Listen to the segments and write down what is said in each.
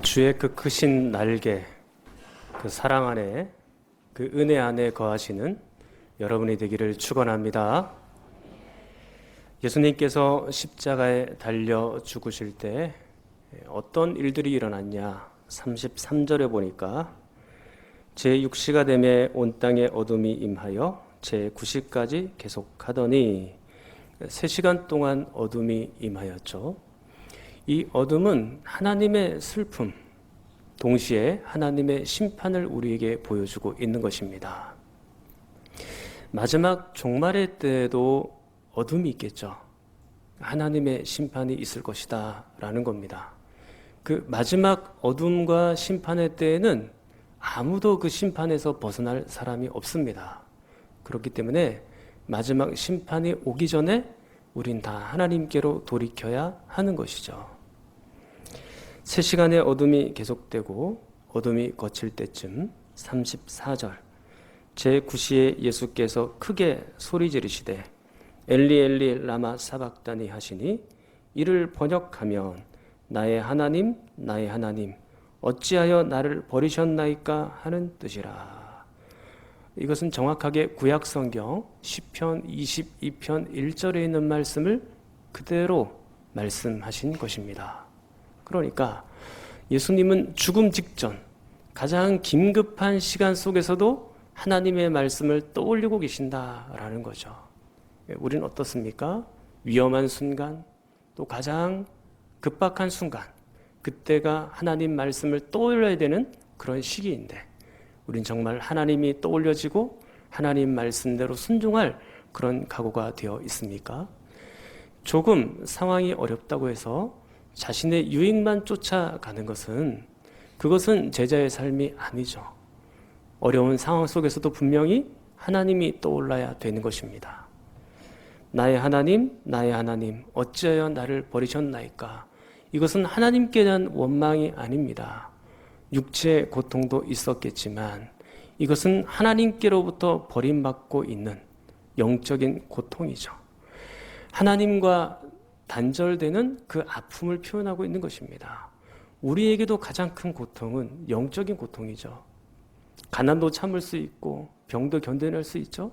주의 그 크신 날개, 그 사랑 안에, 그 은혜 안에 거하시는 여러분이 되기를 축원합니다. 예수님께서 십자가에 달려 죽으실 때 어떤 일들이 일어났냐? 33절에 보니까 제6시가 되매 온 땅에 어둠이 임하여 제9시까지 계속하더니 3시간 동안 어둠이 임하였죠. 이 어둠은 하나님의 슬픔, 동시에 하나님의 심판을 우리에게 보여주고 있는 것입니다. 마지막 종말의 때에도 어둠이 있겠죠. 하나님의 심판이 있을 것이다 라는 겁니다. 그 마지막 어둠과 심판의 때에는 아무도 그 심판에서 벗어날 사람이 없습니다. 그렇기 때문에 마지막 심판이 오기 전에 우린 다 하나님께로 돌이켜야 하는 것이죠. 3시간의 어둠이 계속되고 어둠이 거칠 때쯤 34절 제9시에 예수께서 크게 소리 지르시되 엘리 엘리 라마 사박다니 하시니 이를 번역하면 나의 하나님 어찌하여 나를 버리셨나이까 하는 뜻이라. 이것은 정확하게 구약성경 시편 22편 1절에 있는 말씀을 그대로 말씀하신 것입니다. 그러니까 예수님은 죽음 직전 가장 긴급한 시간 속에서도 하나님의 말씀을 떠올리고 계신다라는 거죠. 우리는 어떻습니까? 위험한 순간, 또 가장 급박한 순간, 그때가 하나님 말씀을 떠올려야 되는 그런 시기인데 우린 정말 하나님이 떠올려지고 하나님 말씀대로 순종할 그런 각오가 되어 있습니까? 조금 상황이 어렵다고 해서 자신의 유익만 쫓아가는 그것은 제자의 삶이 아니죠. 어려운 상황 속에서도 분명히 하나님이 떠올라야 되는 것입니다. 나의 하나님 어찌하여 나를 버리셨나이까. 이것은 하나님께 대한 원망이 아닙니다. 육체의 고통도 있었겠지만 이것은 하나님께로부터 버림받고 있는 영적인 고통이죠. 하나님과 단절되는 그 아픔을 표현하고 있는 것입니다. 우리에게도 가장 큰 고통은 영적인 고통이죠. 가난도 참을 수 있고 병도 견뎌낼 수 있죠.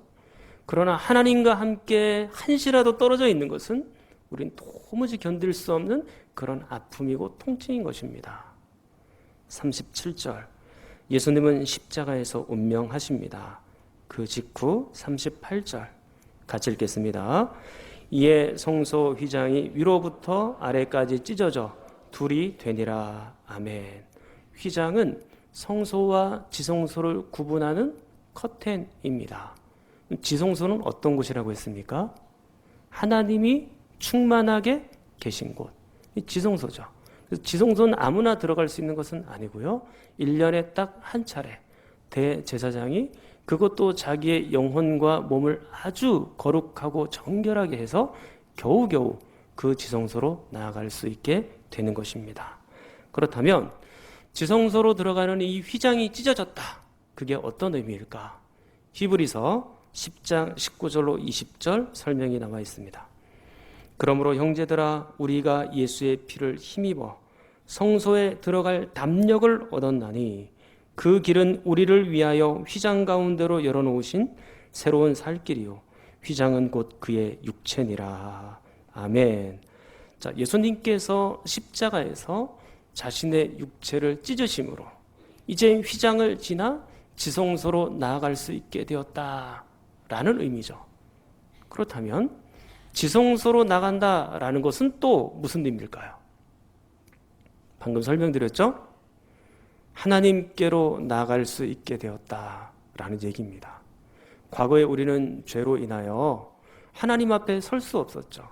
그러나 하나님과 함께 한시라도 떨어져 있는 것은 우린 도무지 견딜 수 없는 그런 아픔이고 통증인 것입니다. 37절 예수님은 십자가에서 운명하십니다. 그 직후 38절 같이 읽겠습니다. 이에 성소 휘장이 위로부터 아래까지 찢어져 둘이 되니라. 아멘. 휘장은 성소와 지성소를 구분하는 커튼입니다. 지성소는 어떤 곳이라고 했습니까? 하나님이 충만하게 계신 곳, 지성소죠. 지성소는 아무나 들어갈 수 있는 것은 아니고요. 1년에 딱 한 차례 대제사장이 그것도 자기의 영혼과 몸을 아주 거룩하고 정결하게 해서 겨우겨우 그 지성소로 나아갈 수 있게 되는 것입니다. 그렇다면 지성소로 들어가는 이 휘장이 찢어졌다. 그게 어떤 의미일까? 히브리서 10장 19절로 20절 설명이 나와 있습니다. 그러므로 형제들아 우리가 예수의 피를 힘입어 성소에 들어갈 담력을 얻었나니 그 길은 우리를 위하여 휘장 가운데로 열어놓으신 새로운 살 길이요 휘장은 곧 그의 육체니라. 아멘. 자, 예수님께서 십자가에서 자신의 육체를 찢으심으로 이제 휘장을 지나 지성소로 나아갈 수 있게 되었다라는 의미죠. 그렇다면 지성소로 나간다라는 것은 또 무슨 의미일까요? 방금 설명드렸죠? 하나님께로 나아갈 수 있게 되었다라는 얘기입니다. 과거에 우리는 죄로 인하여 하나님 앞에 설 수 없었죠.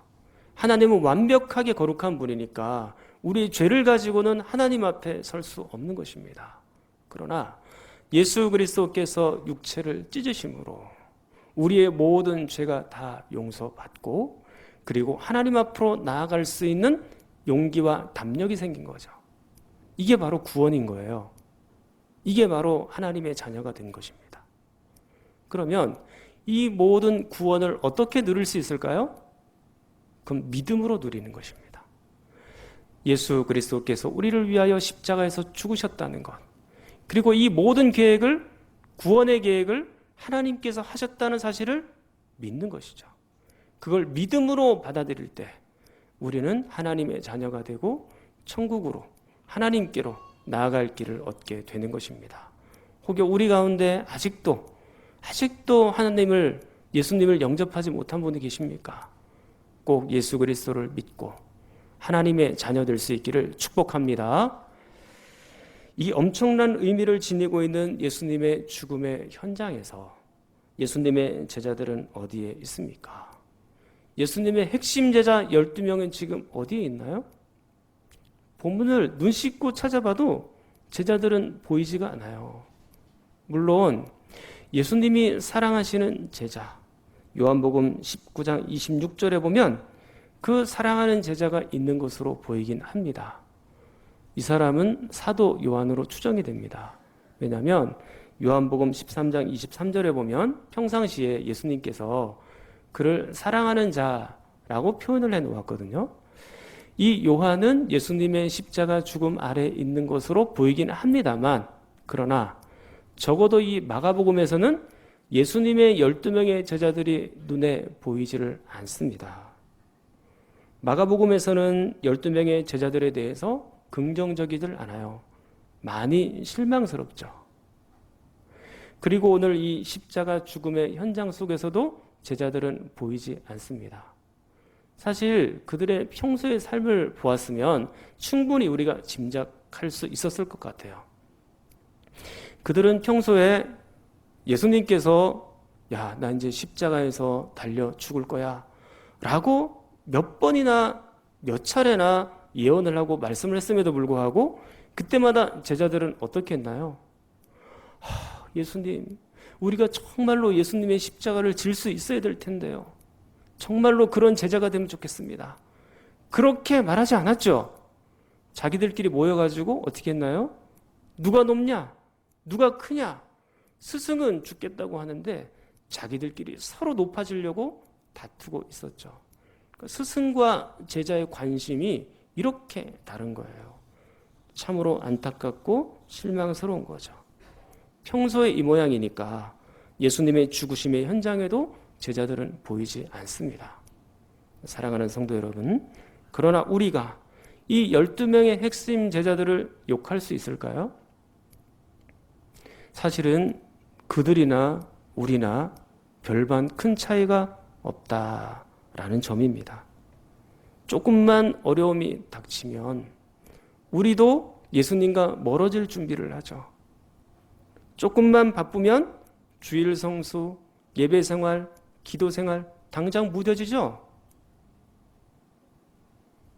하나님은 완벽하게 거룩한 분이니까 우리의 죄를 가지고는 하나님 앞에 설 수 없는 것입니다. 그러나 예수 그리스도께서 육체를 찢으심으로 우리의 모든 죄가 다 용서받고 그리고 하나님 앞으로 나아갈 수 있는 용기와 담력이 생긴 거죠. 이게 바로 구원인 거예요. 이게 바로 하나님의 자녀가 된 것입니다. 그러면 이 모든 구원을 어떻게 누릴 수 있을까요? 그럼 믿음으로 누리는 것입니다. 예수 그리스도께서 우리를 위하여 십자가에서 죽으셨다는 것, 그리고 이 모든 계획을, 구원의 계획을 하나님께서 하셨다는 사실을 믿는 것이죠. 그걸 믿음으로 받아들일 때 우리는 하나님의 자녀가 되고 천국으로, 하나님께로 나아갈 길을 얻게 되는 것입니다. 혹여 우리 가운데 아직도 예수님을 영접하지 못한 분이 계십니까? 꼭 예수 그리스도를 믿고 하나님의 자녀 될 수 있기를 축복합니다. 이 엄청난 의미를 지니고 있는 예수님의 죽음의 현장에서 예수님의 제자들은 어디에 있습니까? 예수님의 핵심 제자 12명은 지금 어디에 있나요? 본문을 눈 씻고 찾아봐도 제자들은 보이지가 않아요. 물론 예수님이 사랑하시는 제자, 요한복음 19장 26절에 보면 그 사랑하는 제자가 있는 것으로 보이긴 합니다. 이 사람은 사도 요한으로 추정이 됩니다. 왜냐하면 요한복음 13장 23절에 보면 평상시에 예수님께서 그를 사랑하는 자라고 표현을 해놓았거든요. 이 요한은 예수님의 십자가 죽음 아래 있는 것으로 보이긴 합니다만, 그러나 적어도 이 마가복음에서는 예수님의 12명의 제자들이 눈에 보이지를 않습니다. 마가복음에서는 12명의 제자들에 대해서 긍정적이질 않아요. 많이 실망스럽죠. 그리고 오늘 이 십자가 죽음의 현장 속에서도 제자들은 보이지 않습니다. 사실 그들의 평소의 삶을 보았으면 충분히 우리가 짐작할 수 있었을 것 같아요. 그들은 평소에 예수님께서 야, 나 이제 십자가에서 달려 죽을 거야 라고 몇 번이나 몇 차례나 예언을 하고 말씀을 했음에도 불구하고 그때마다 제자들은 어떻게 했나요? 예수님, 우리가 정말로 예수님의 십자가를 질 수 있어야 될 텐데요. 정말로 그런 제자가 되면 좋겠습니다. 그렇게 말하지 않았죠. 자기들끼리 모여가지고 어떻게 했나요? 누가 높냐? 누가 크냐? 스승은 죽겠다고 하는데 자기들끼리 서로 높아지려고 다투고 있었죠. 스승과 제자의 관심이 이렇게 다른 거예요. 참으로 안타깝고 실망스러운 거죠. 평소에 이 모양이니까 예수님의 죽으심의 현장에도 제자들은 보이지 않습니다. 사랑하는 성도 여러분, 그러나 우리가 이 12명의 핵심 제자들을 욕할 수 있을까요? 사실은 그들이나 우리나 별반 큰 차이가 없다라는 점입니다. 조금만 어려움이 닥치면 우리도 예수님과 멀어질 준비를 하죠. 조금만 바쁘면 주일 성수, 예배 생활, 기도 생활 당장 무뎌지죠.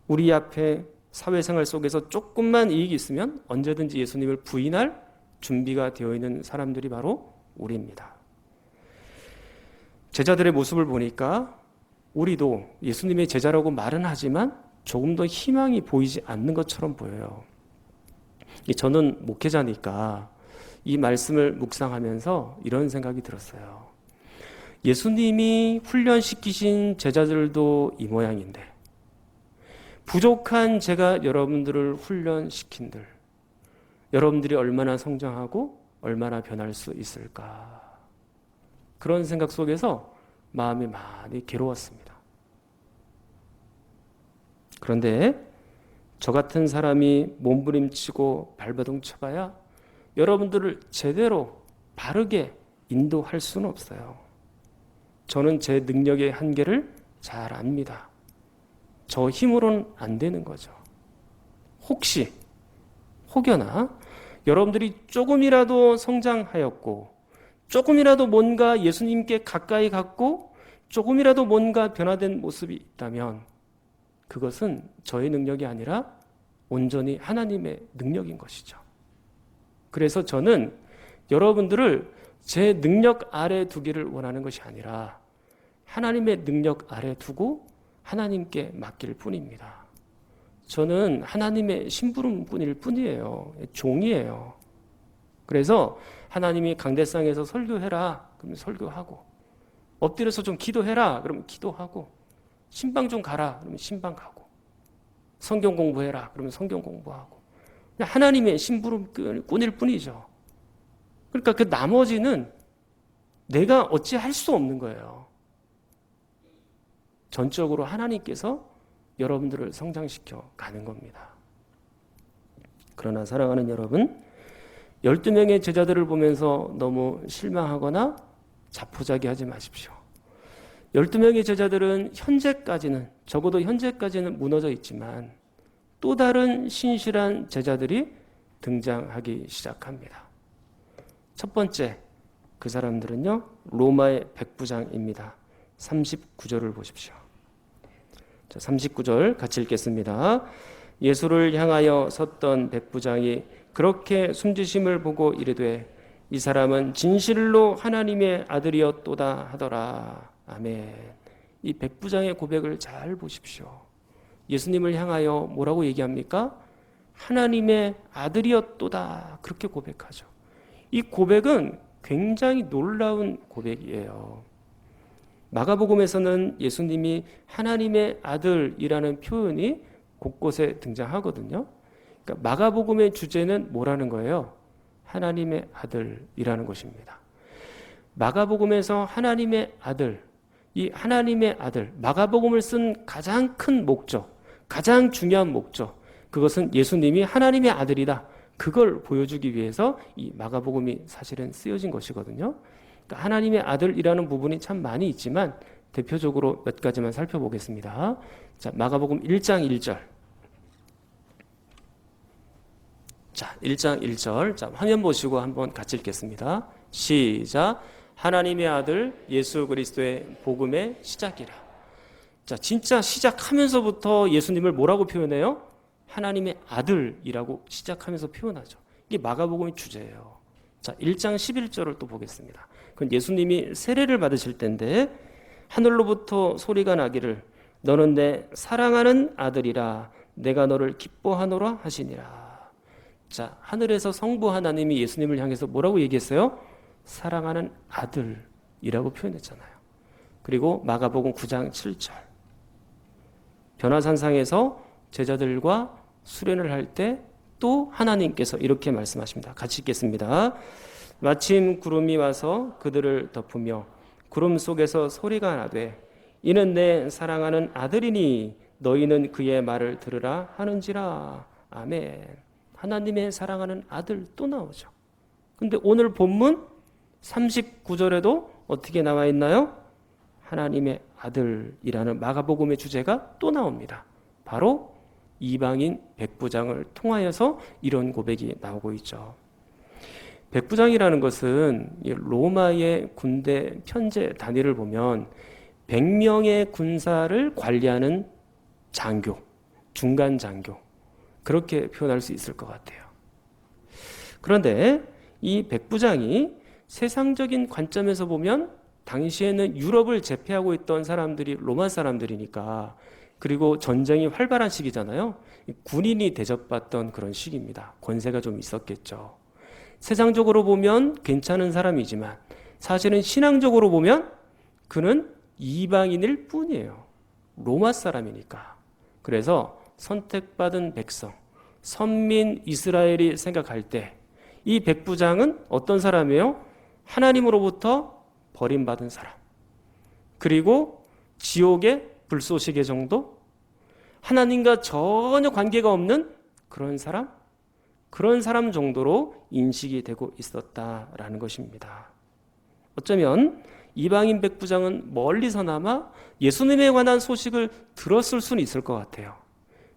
우리 앞에 사회생활 속에서 조금만 이익이 있으면 언제든지 예수님을 부인할 준비가 되어 있는 사람들이 바로 우리입니다. 제자들의 모습을 보니까 우리도 예수님의 제자라고 말은 하지만 조금 더 희망이 보이지 않는 것처럼 보여요. 저는 목회자니까 이 말씀을 묵상하면서 이런 생각이 들었어요. 예수님이 훈련시키신 제자들도 이 모양인데 부족한 제가 여러분들을 훈련시킨들 여러분들이 얼마나 성장하고 얼마나 변할 수 있을까? 그런 생각 속에서 마음이 많이 괴로웠습니다. 그런데 저 같은 사람이 몸부림치고 발버둥 쳐봐야 여러분들을 제대로 바르게 인도할 수는 없어요. 저는 제 능력의 한계를 잘 압니다. 저 힘으로는 안 되는 거죠. 혹여나 여러분들이 조금이라도 성장하였고 조금이라도 뭔가 예수님께 가까이 갔고 조금이라도 뭔가 변화된 모습이 있다면 그것은 저의 능력이 아니라 온전히 하나님의 능력인 것이죠. 그래서 저는 여러분들을 제 능력 아래 두기를 원하는 것이 아니라 하나님의 능력 아래 두고 하나님께 맡길 뿐입니다. 저는 하나님의 심부름꾼일 뿐이에요. 종이에요. 그래서 하나님이 강대상에서 설교해라 그러면 설교하고 엎드려서 좀 기도해라 그러면 기도하고 신방 좀 가라 그러면 신방 가고 성경 공부해라. 그러면 성경 공부하고. 그냥 하나님의 심부름꾼일 뿐이죠. 그러니까 그 나머지는 내가 어찌 할 수 없는 거예요. 전적으로 하나님께서 여러분들을 성장시켜 가는 겁니다. 그러나 사랑하는 여러분, 12명의 제자들을 보면서 너무 실망하거나 자포자기하지 마십시오. 12명의 제자들은 현재까지는, 적어도 현재까지는 무너져 있지만 또 다른 신실한 제자들이 등장하기 시작합니다. 첫 번째, 그 사람들은요, 로마의 백부장입니다. 39절을 보십시오. 자, 39절 같이 읽겠습니다. 예수를 향하여 섰던 백부장이 그렇게 숨지심을 보고 이르되 이 사람은 진실로 하나님의 아들이었도다 하더라. 아멘. 이 백부장의 고백을 잘 보십시오. 예수님을 향하여 뭐라고 얘기합니까? 하나님의 아들이었도다. 그렇게 고백하죠. 이 고백은 굉장히 놀라운 고백이에요. 마가복음에서는 예수님이 하나님의 아들이라는 표현이 곳곳에 등장하거든요. 그러니까 마가복음의 주제는 뭐라는 거예요? 하나님의 아들이라는 것입니다. 마가복음에서 하나님의 아들, 이 하나님의 아들, 마가복음을 쓴 가장 큰 목적, 가장 중요한 목적, 그것은 예수님이 하나님의 아들이다. 그걸 보여주기 위해서 이 마가복음이 사실은 쓰여진 것이거든요. 그러니까 하나님의 아들이라는 부분이 참 많이 있지만 대표적으로 몇 가지만 살펴보겠습니다. 자, 마가복음 1장 1절. 자, 1장 1절. 자, 화면 보시고 한번 같이 읽겠습니다. 시작. 하나님의 아들 예수 그리스도의 복음의 시작이라. 자, 진짜 시작하면서부터 예수님을 뭐라고 표현해요? 하나님의 아들이라고 시작하면서 표현하죠. 이게 마가복음의 주제예요. 자, 1장 11절을 또 보겠습니다. 그건 예수님이 세례를 받으실 때인데 하늘로부터 소리가 나기를 너는 내 사랑하는 아들이라 내가 너를 기뻐하노라 하시니라. 자, 하늘에서 성부 하나님이 예수님을 향해서 뭐라고 얘기했어요? 사랑하는 아들이라고 표현했잖아요. 그리고 마가복음 9장 7절. 변화산상에서 제자들과 수련을 할 때 또 하나님께서 이렇게 말씀하십니다. 같이 읽겠습니다. 마침 구름이 와서 그들을 덮으며 구름 속에서 소리가 나되 이는 내 사랑하는 아들이니 너희는 그의 말을 들으라 하는지라. 아멘. 하나님의 사랑하는 아들 또 나오죠. 근데 오늘 본문 39절에도 어떻게 나와 있나요? 하나님의 아들이라는 마가복음의 주제가 또 나옵니다. 바로 이방인 백부장을 통하여서 이런 고백이 나오고 있죠. 백부장이라는 것은 로마의 군대 편제 단위를 보면 100명의 군사를 관리하는 장교, 중간 장교, 그렇게 표현할 수 있을 것 같아요. 그런데 이 백부장이 세상적인 관점에서 보면 당시에는 유럽을 제패하고 있던 사람들이 로마 사람들이니까, 그리고 전쟁이 활발한 시기잖아요. 군인이 대접받던 그런 시기입니다. 권세가 좀 있었겠죠. 세상적으로 보면 괜찮은 사람이지만 사실은 신앙적으로 보면 그는 이방인일 뿐이에요. 로마 사람이니까. 그래서 선택받은 백성, 선민 이스라엘이 생각할 때 이 백부장은 어떤 사람이에요? 하나님으로부터 버림받은 사람, 그리고 지옥의 불쏘시개 정도, 하나님과 전혀 관계가 없는 그런 사람 정도로 인식이 되고 있었다라는 것입니다. 어쩌면 이방인 백부장은 멀리서나마 예수님에 관한 소식을 들었을 수는 있을 것 같아요.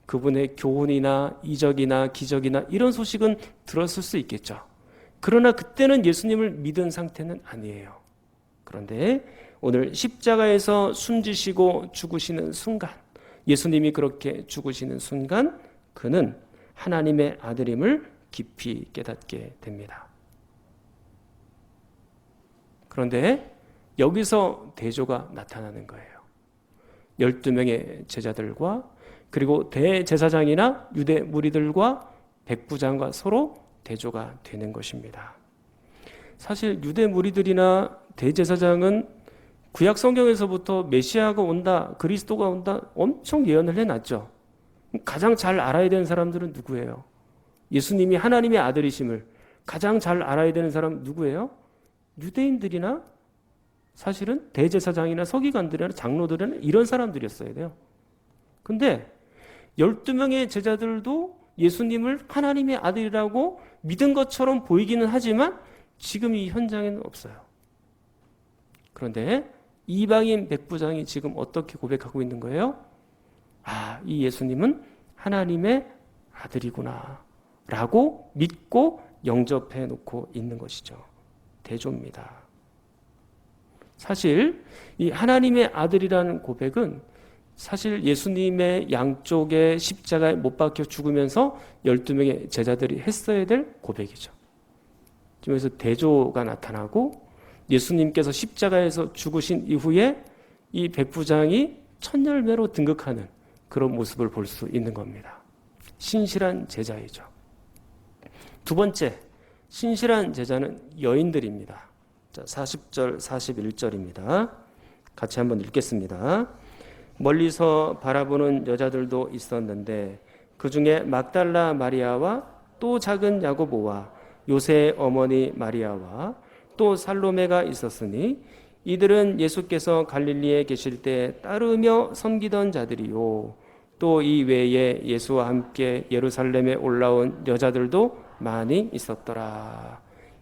그분의 교훈이나 이적이나 기적이나 이런 소식은 들었을 수 있겠죠. 그러나 그때는 예수님을 믿은 상태는 아니에요. 그런데 오늘 십자가에서 숨지시고 죽으시는 순간, 예수님이 그렇게 죽으시는 순간 그는 하나님의 아들임을 깊이 깨닫게 됩니다. 그런데 여기서 대조가 나타나는 거예요. 12명의 제자들과 그리고 대제사장이나 유대 무리들과 백부장과 서로 대조가 되는 것입니다. 사실 유대 무리들이나 대제사장은 구약 성경에서부터 메시아가 온다, 그리스도가 온다 엄청 예언을 해놨죠. 가장 잘 알아야 되는 사람들은 누구예요? 예수님이 하나님의 아들이심을 가장 잘 알아야 되는 사람 누구예요? 유대인들이나 사실은 대제사장이나 서기관들이나 장로들이나 이런 사람들이었어야 돼요. 근데 12명의 제자들도 예수님을 하나님의 아들이라고 믿은 것처럼 보이기는 하지만 지금 이 현장에는 없어요. 그런데 이방인 백부장이 지금 어떻게 고백하고 있는 거예요? 아, 이 예수님은 하나님의 아들이구나 라고 믿고 영접해 놓고 있는 것이죠. 대조입니다. 사실 이 하나님의 아들이라는 고백은 사실 예수님의 양쪽에 십자가에 못 박혀 죽으면서 12명의 제자들이 했어야 될 고백이죠. 지금에서 대조가 나타나고 예수님께서 십자가에서 죽으신 이후에 이 백부장이 첫 열매로 등극하는 그런 모습을 볼 수 있는 겁니다. 신실한 제자이죠. 두 번째, 신실한 제자는 여인들입니다. 자, 40절, 41절입니다. 같이 한번 읽겠습니다. 멀리서 바라보는 여자들도 있었는데 그 중에 막달라 마리아와 또 작은 야고보와 요새의 어머니 마리아와 또 살로메가 있었으니 이들은 예수께서 갈릴리에 계실 때 따르며 섬기던 자들이요 또 이 외에 예수와 함께 예루살렘에 올라온 여자들도 많이 있었더라.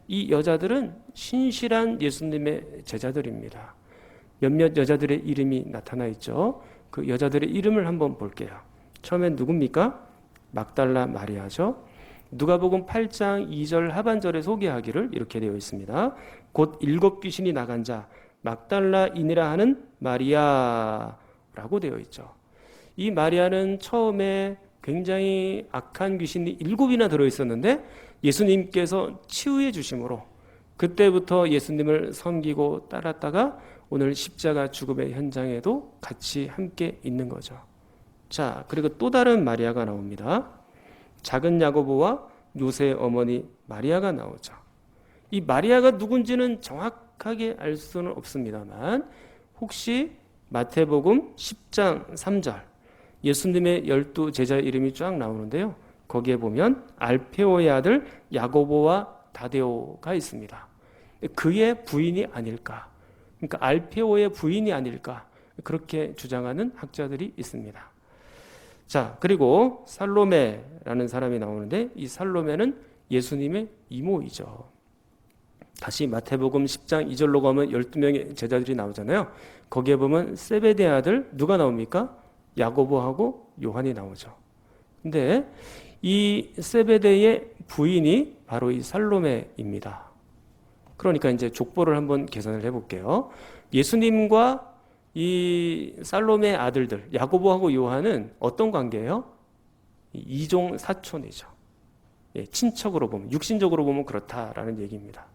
이 여자들은 신실한 예수님의 제자들입니다. 몇몇 여자들의 이름이 나타나 있죠. 그 여자들의 이름을 한번 볼게요. 처음엔 누굽니까? 막달라 마리아죠. 누가복음 8장 2절 하반절에 소개하기를 이렇게 되어 있습니다. 곧 7 귀신이 나간 자 막달라인이라 하는 마리아라고 되어 있죠. 이 마리아는 처음에 굉장히 악한 귀신이 7이나 들어있었는데 예수님께서 치유해 주심으로 그때부터 예수님을 섬기고 따랐다가 오늘 십자가 죽음의 현장에도 같이 함께 있는 거죠. 자, 그리고 또 다른 마리아가 나옵니다. 작은 야고보와 요새의 어머니 마리아가 나오죠. 이 마리아가 누군지는 정확하게 알 수는 없습니다만 혹시 마태복음 10장 3절 예수님의 12 제자 이름이 쫙 나오는데요. 거기에 보면 알페오의 아들 야고보와 다데오가 있습니다. 그의 부인이 아닐까? 그러니까 알페오의 부인이 아닐까? 그렇게 주장하는 학자들이 있습니다. 자, 그리고 살로메라는 사람이 나오는데 이 살로메는 예수님의 이모이죠. 다시 마태복음 10장 2절로 가면 12명의 제자들이 나오잖아요. 거기에 보면 세베대 아들 누가 나옵니까? 야고보하고 요한이 나오죠. 근데 이 세베대의 부인이 바로 이 살로메입니다. 그러니까 이제 족보를 한번 계산을 해볼게요. 예수님과 이 살로메 아들들 야고보하고 요한은 어떤 관계예요? 이종 사촌이죠. 예, 친척으로 보면 육신적으로 보면 그렇다라는 얘기입니다.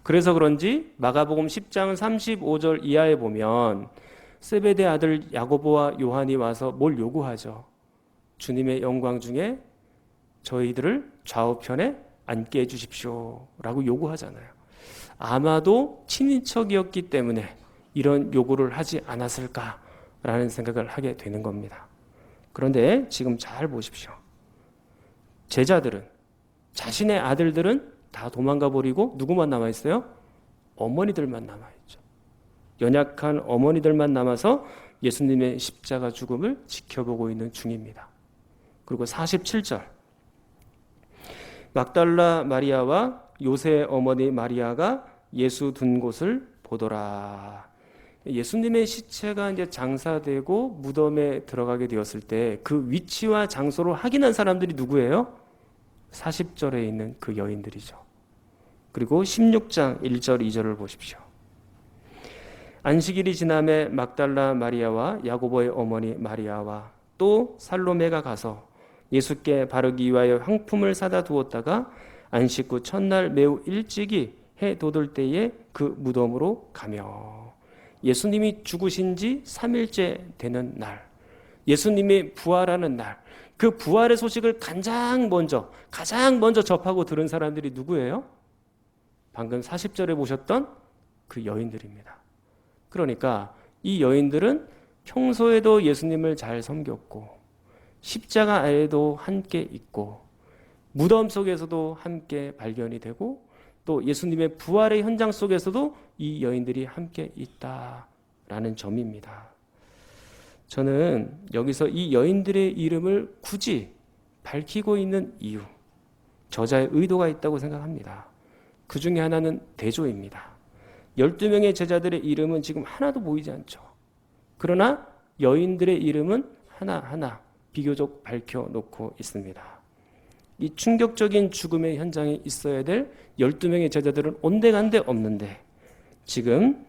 그래서 그런지 마가복음 10장 35절 이하에 보면 세베대 아들 야고보와 요한이 와서 뭘 요구하죠? 주님의 영광 중에 저희들을 좌우편에 앉게 해주십시오 라고 요구하잖아요. 아마도 친인척이었기 때문에 이런 요구를 하지 않았을까라는 생각을 하게 되는 겁니다. 그런데 지금 잘 보십시오. 제자들은 자신의 아들들은 다 도망가 버리고 누구만 남아있어요? 어머니들만 남아있죠. 연약한 어머니들만 남아서 예수님의 십자가 죽음을 지켜보고 있는 중입니다. 그리고 47절 막달라 마리아와 요새 어머니 마리아가 예수 둔 곳을 보더라. 예수님의 시체가 이제 장사되고 무덤에 들어가게 되었을 때 그 위치와 장소를 확인한 사람들이 누구예요? 40절에 있는 그 여인들이죠. 그리고 16장 1절 2절을 보십시오. 안식일이 지남에 막달라 마리아와 야고보의 어머니 마리아와 또 살로메가 가서 예수께 바르기 위하여 향품을 사다 두었다가 안식 후 첫날 매우 일찍이 해 돋을 때에 그 무덤으로 가며 예수님이 죽으신 지 3일째 되는 날, 예수님이 부활하는 날, 그 부활의 소식을 가장 먼저 접하고 들은 사람들이 누구예요? 방금 40절에 보셨던 그 여인들입니다. 그러니까 이 여인들은 평소에도 예수님을 잘 섬겼고 십자가 아래도 함께 있고 무덤 속에서도 함께 발견이 되고 또 예수님의 부활의 현장 속에서도 이 여인들이 함께 있다라는 점입니다. 저는 여기서 이 여인들의 이름을 굳이 밝히고 있는 이유, 저자의 의도가 있다고 생각합니다. 그 중에 하나는 대조입니다. 12명의 제자들의 이름은 지금 하나도 보이지 않죠. 그러나 여인들의 이름은 하나하나 비교적 밝혀놓고 있습니다. 이 충격적인 죽음의 현장에 있어야 될 12명의 제자들은 온데간데 없는데 지금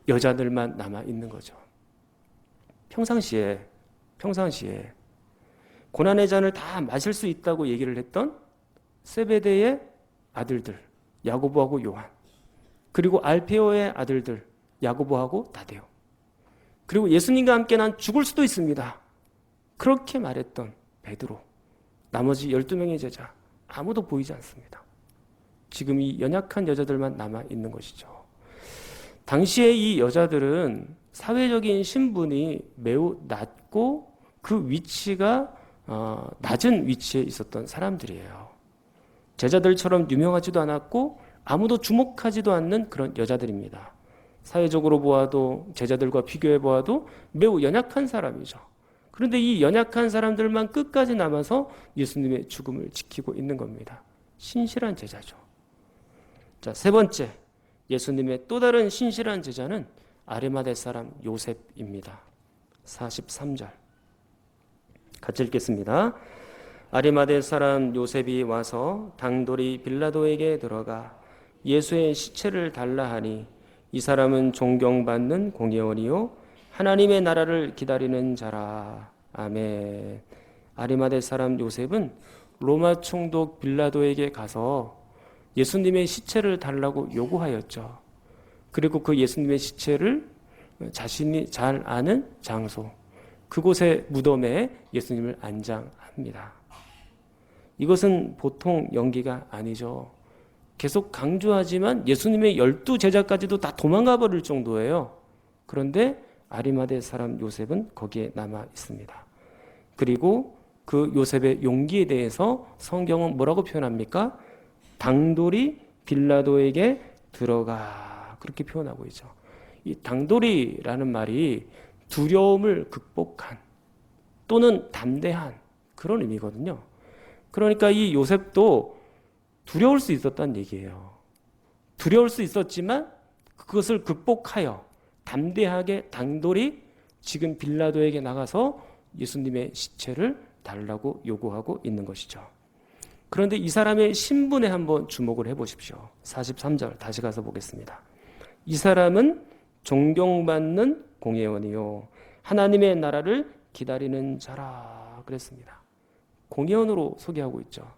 여자들만 남아있는 거죠. 평상시에 고난의 잔을 다 마실 수 있다고 얘기를 했던 세베대의 아들들 야고보하고 요한, 그리고 알페오의 아들들 야고보하고 다데오, 그리고 예수님과 함께 난 죽을 수도 있습니다. 그렇게 말했던 베드로, 나머지 12명의 제자 아무도 보이지 않습니다. 지금 이 연약한 여자들만 남아있는 것이죠. 당시에 이 여자들은 사회적인 신분이 매우 낮고 그 위치가 낮은 위치에 있었던 사람들이에요. 제자들처럼 유명하지도 않았고 아무도 주목하지도 않는 그런 여자들입니다. 사회적으로 보아도 제자들과 비교해 보아도 매우 연약한 사람이죠. 그런데 이 연약한 사람들만 끝까지 남아서 예수님의 죽음을 지키고 있는 겁니다. 신실한 제자죠. 자, 세 번째, 예수님의 또 다른 신실한 제자는 아리마대 사람 요셉입니다. 43절 같이 읽겠습니다. 아리마대 사람 요셉이 와서 당돌이 빌라도에게 들어가 예수의 시체를 달라 하니 이 사람은 존경받는 공예원이요 하나님의 나라를 기다리는 자라. 아멘. 아리마대 사람 요셉은 로마 총독 빌라도에게 가서 예수님의 시체를 달라고 요구하였죠. 그리고 그 예수님의 시체를 자신이 잘 아는 장소, 그곳의 무덤에 예수님을 안장합니다. 이것은 보통 연기가 아니죠. 계속 강조하지만 예수님의 12제자까지도 다 도망가 버릴 정도예요. 그런데 아리마대 사람 요셉은 거기에 남아 있습니다. 그리고 그 요셉의 용기에 대해서 성경은 뭐라고 표현합니까? 당돌이 빌라도에게 들어가, 그렇게 표현하고 있죠. 이 당돌이라는 말이 두려움을 극복한 또는 담대한 그런 의미거든요. 그러니까 이 요셉도 두려울 수 있었다는 얘기예요. 두려울 수 있었지만 그것을 극복하여 담대하게 당돌이 지금 빌라도에게 나가서 예수님의 시체를 달라고 요구하고 있는 것이죠. 그런데 이 사람의 신분에 한번 주목을 해보십시오. 43절 다시 가서 보겠습니다. 이 사람은 존경받는 공예원이요 하나님의 나라를 기다리는 자라 그랬습니다. 공예원으로 소개하고 있죠.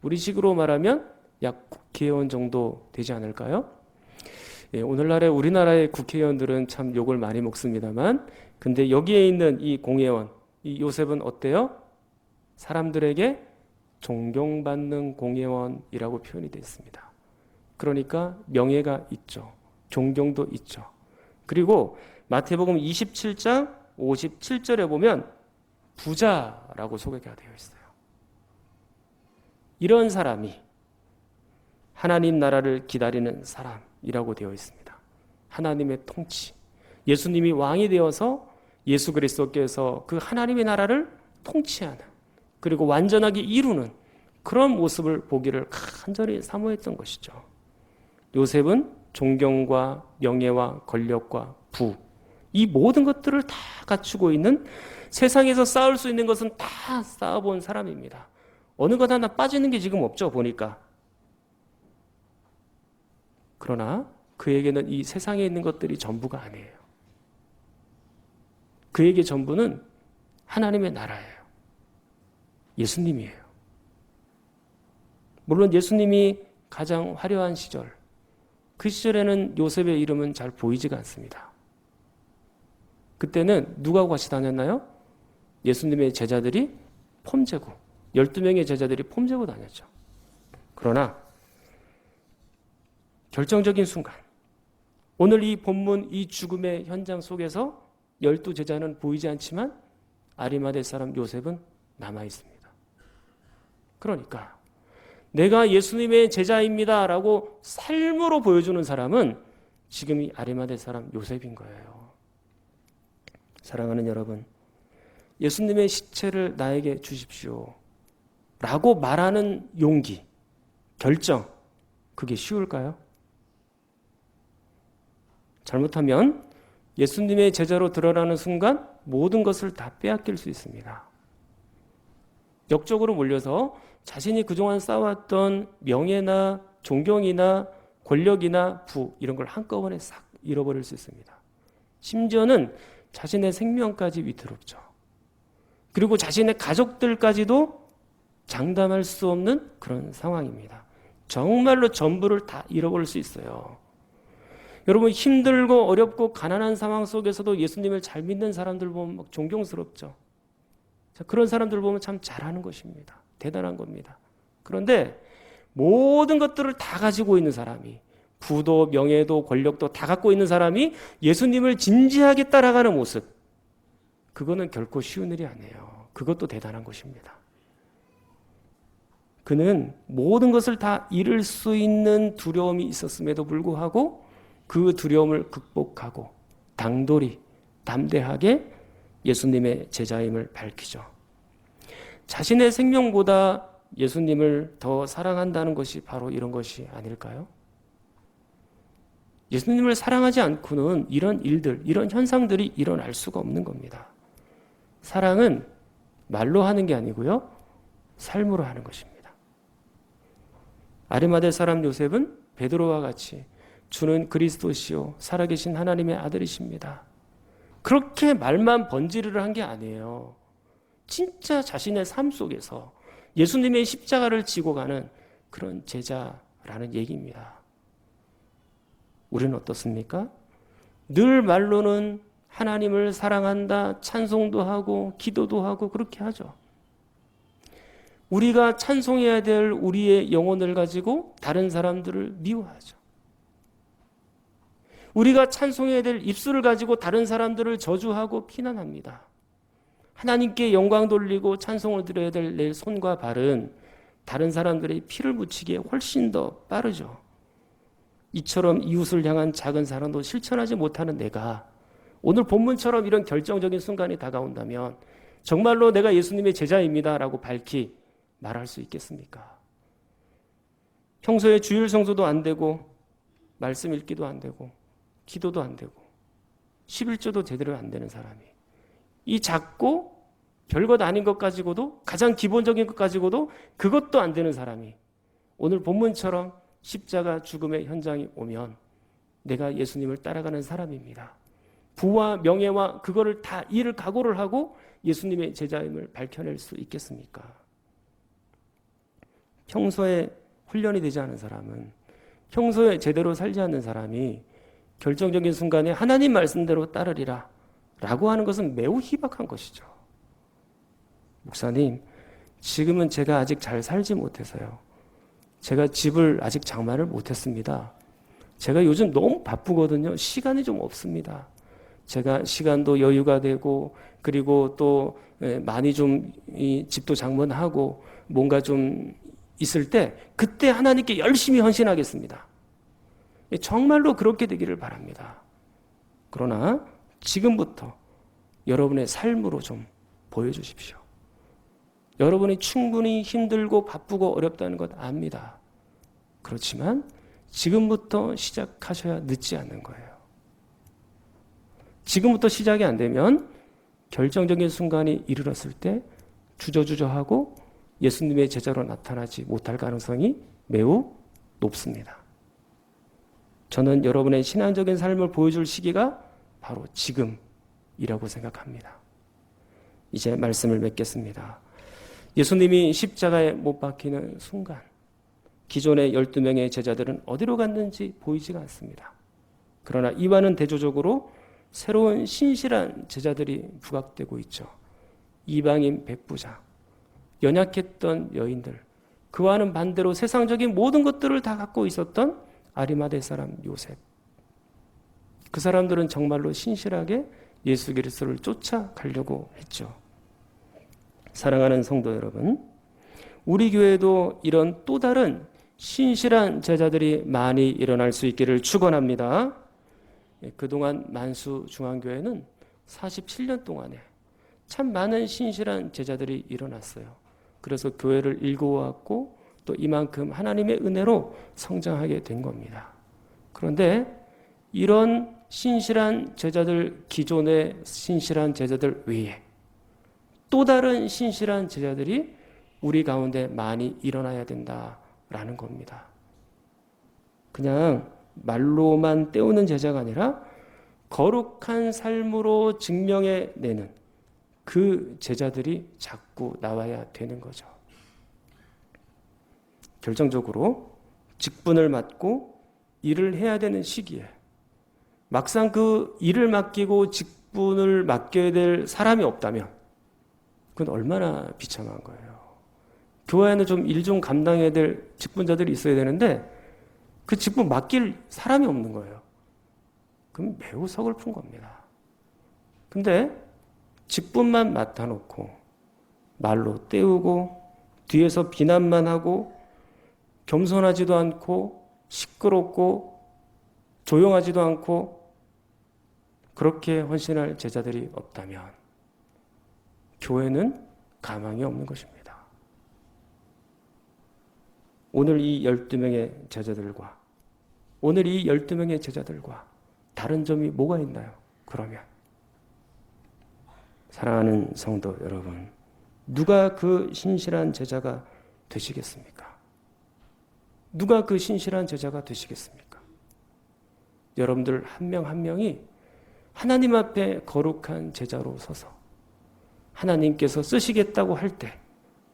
우리식으로 말하면 약 국회의원 정도 되지 않을까요? 예, 오늘날의 우리나라의 국회의원들은 참 욕을 많이 먹습니다만, 근데 여기에 있는 이 공예원, 이 요셉은 어때요? 사람들에게 존경받는 공예원이라고 표현이 되어 있습니다. 그러니까 명예가 있죠. 존경도 있죠. 그리고 마태복음 27장 57절에 보면 부자라고 소개가 되어 있어요. 이런 사람이 하나님 나라를 기다리는 사람이라고 되어 있습니다. 하나님의 통치, 예수님이 왕이 되어서 예수 그리스도께서 그 하나님의 나라를 통치하는, 그리고 완전하게 이루는 그런 모습을 보기를 간절히 사모했던 것이죠. 요셉은 존경과 명예와 권력과 부, 이 모든 것들을 다 갖추고 있는, 세상에서 쌓을 수 있는 것은 다 쌓아본 사람입니다. 어느 것 하나 빠지는 게 지금 없죠, 보니까. 그러나 그에게는 이 세상에 있는 것들이 전부가 아니에요. 그에게 전부는 하나님의 나라예요. 예수님이에요. 물론 예수님이 가장 화려한 시절, 그 시절에는 요셉의 이름은 잘 보이지가 않습니다. 그때는 누가 같이 다녔나요? 예수님의 제자들이 폼재고, 12명의 제자들이 폼재고 다녔죠. 그러나 결정적인 순간, 오늘 이 본문 이 죽음의 현장 속에서 12제자는 보이지 않지만 아리마대 사람 요셉은 남아 있습니다. 그러니까 내가 예수님의 제자입니다 라고 삶으로 보여주는 사람은 지금 이 아리마대 사람 요셉인 거예요. 사랑하는 여러분, 예수님의 시체를 나에게 주십시오 라고 말하는 용기, 결정, 그게 쉬울까요? 잘못하면 예수님의 제자로 드러나는 순간 모든 것을 다 빼앗길 수 있습니다. 역적으로 몰려서 자신이 그동안 쌓아왔던 명예나 존경이나 권력이나 부 이런 걸 한꺼번에 싹 잃어버릴 수 있습니다. 심지어는 자신의 생명까지 위태롭죠. 그리고 자신의 가족들까지도 장담할 수 없는 그런 상황입니다. 정말로 전부를 다 잃어버릴 수 있어요. 여러분, 힘들고 어렵고 가난한 상황 속에서도 예수님을 잘 믿는 사람들 보면 막 존경스럽죠. 그런 사람들 보면 참 잘하는 것입니다. 대단한 겁니다. 그런데 모든 것들을 다 가지고 있는 사람이, 부도 명예도 권력도 다 갖고 있는 사람이 예수님을 진지하게 따라가는 모습, 그거는 결코 쉬운 일이 아니에요. 그것도 대단한 것입니다. 그는 모든 것을 다 잃을 수 있는 두려움이 있었음에도 불구하고 그 두려움을 극복하고 당돌이 담대하게 예수님의 제자임을 밝히죠. 자신의 생명보다 예수님을 더 사랑한다는 것이 바로 이런 것이 아닐까요? 예수님을 사랑하지 않고는 이런 일들, 이런 현상들이 일어날 수가 없는 겁니다. 사랑은 말로 하는 게 아니고요, 삶으로 하는 것입니다. 아리마대 사람 요셉은 베드로와 같이 주는 그리스도시요 살아계신 하나님의 아들이십니다, 그렇게 말만 번지르르 한 게 아니에요. 진짜 자신의 삶 속에서 예수님의 십자가를 지고 가는 그런 제자라는 얘기입니다. 우리는 어떻습니까? 늘 말로는 하나님을 사랑한다, 찬송도 하고 기도도 하고 그렇게 하죠. 우리가 찬송해야 될 우리의 영혼을 가지고 다른 사람들을 미워하죠. 우리가 찬송해야 될 입술을 가지고 다른 사람들을 저주하고 비난합니다. 하나님께 영광 돌리고 찬송을 드려야 될 내 손과 발은 다른 사람들의 피를 묻히기에 훨씬 더 빠르죠. 이처럼 이웃을 향한 작은 사랑도 실천하지 못하는 내가 오늘 본문처럼 이런 결정적인 순간이 다가온다면 정말로 내가 예수님의 제자입니다 라고 밝히 말할 수 있겠습니까? 평소에 주일 성수도 안 되고 말씀 읽기도 안 되고 기도도 안 되고 11조도 제대로 안 되는 사람이, 이 작고 별것 아닌 것 가지고도, 가장 기본적인 것 가지고도 그것도 안 되는 사람이 오늘 본문처럼 십자가 죽음의 현장이 오면 내가 예수님을 따라가는 사람입니다, 부와 명예와 그거를 다 잃을 각오를 하고 예수님의 제자임을 밝혀낼 수 있겠습니까? 평소에 훈련이 되지 않은 사람은, 평소에 제대로 살지 않는 사람이 결정적인 순간에 하나님 말씀대로 따르리라 라고 하는 것은 매우 희박한 것이죠. 목사님, 지금은 제가 아직 잘 살지 못해서요, 제가 집을 아직 장만을 못했습니다. 제가 요즘 너무 바쁘거든요. 시간이 좀 없습니다. 제가 시간도 여유가 되고 그리고 또 많이 좀 이 집도 장만하고 뭔가 좀 있을 때 그때 하나님께 열심히 헌신하겠습니다. 정말로 그렇게 되기를 바랍니다. 그러나 지금부터 여러분의 삶으로 좀 보여주십시오. 여러분이 충분히 힘들고 바쁘고 어렵다는 것 압니다. 그렇지만 지금부터 시작하셔야 늦지 않는 거예요. 지금부터 시작이 안 되면 결정적인 순간이 이르렀을 때 주저주저하고 예수님의 제자로 나타나지 못할 가능성이 매우 높습니다. 저는 여러분의 신앙적인 삶을 보여줄 시기가 바로 지금이라고 생각합니다. 이제 말씀을 맺겠습니다. 예수님이 십자가에 못 박히는 순간 기존의 12명의 제자들은 어디로 갔는지 보이지가 않습니다. 그러나 이와는 대조적으로 새로운 신실한 제자들이 부각되고 있죠. 이방인 백부장, 연약했던 여인들, 그와는 반대로 세상적인 모든 것들을 다 갖고 있었던 아리마대 사람 요셉. 그 사람들은 정말로 신실하게 예수 그리스도를 쫓아가려고 했죠. 사랑하는 성도 여러분, 우리 교회도 이런 또 다른 신실한 제자들이 많이 일어날 수 있기를 축원합니다. 그동안 만수중앙교회는 47년 동안에 참 많은 신실한 제자들이 일어났어요. 그래서 교회를 일구어왔고 또 이만큼 하나님의 은혜로 성장하게 된 겁니다. 그런데 이런 신실한 제자들, 기존의 신실한 제자들 외에 또 다른 신실한 제자들이 우리 가운데 많이 일어나야 된다라는 겁니다. 그냥 말로만 때우는 제자가 아니라 거룩한 삶으로 증명해내는 그 제자들이 자꾸 나와야 되는 거죠. 결정적으로 직분을 맡고 일을 해야 되는 시기에 막상 그 일을 맡기고 직분을 맡겨야 될 사람이 없다면 그건 얼마나 비참한 거예요. 교회에는 좀 일 좀 감당해야 될 직분자들이 있어야 되는데 그 직분 맡길 사람이 없는 거예요. 그럼 매우 서글픈 겁니다. 근데 직분만 맡아놓고 말로 때우고 뒤에서 비난만 하고 겸손하지도 않고 시끄럽고 조용하지도 않고 그렇게 헌신할 제자들이 없다면 교회는 가망이 없는 것입니다. 오늘 이 12명의 제자들과 오늘 이 12명의 제자들과 다른 점이 뭐가 있나요? 그러면 사랑하는 성도 여러분, 누가 그 신실한 제자가 되시겠습니까? 누가 그 신실한 제자가 되시겠습니까? 여러분들 한 명 한 명이 하나님 앞에 거룩한 제자로 서서 하나님께서 쓰시겠다고 할 때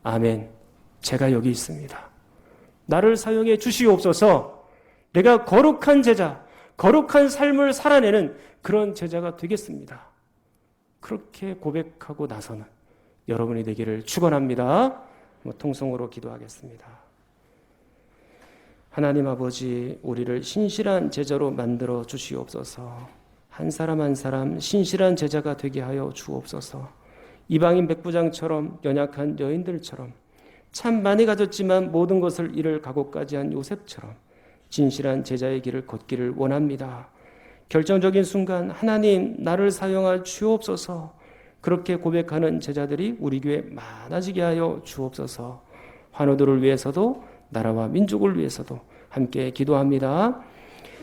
아멘, 제가 여기 있습니다. 나를 사용해 주시옵소서. 내가 거룩한 제자, 거룩한 삶을 살아내는 그런 제자가 되겠습니다. 그렇게 고백하고 나서는 여러분이 되기를 축원합니다. 통성으로 기도하겠습니다. 하나님 아버지, 우리를 신실한 제자로 만들어 주시옵소서. 한 사람 한 사람 신실한 제자가 되게 하여 주옵소서. 이방인 백부장처럼, 연약한 여인들처럼, 참 많이 가졌지만 모든 것을 잃을 각오까지 한 요셉처럼 진실한 제자의 길을 걷기를 원합니다. 결정적인 순간 하나님 나를 사용하 주옵소서. 그렇게 고백하는 제자들이 우리 교회에 많아지게 하여 주옵소서. 환우들을 위해서도 나라와 민족을 위해서도 함께 기도합니다.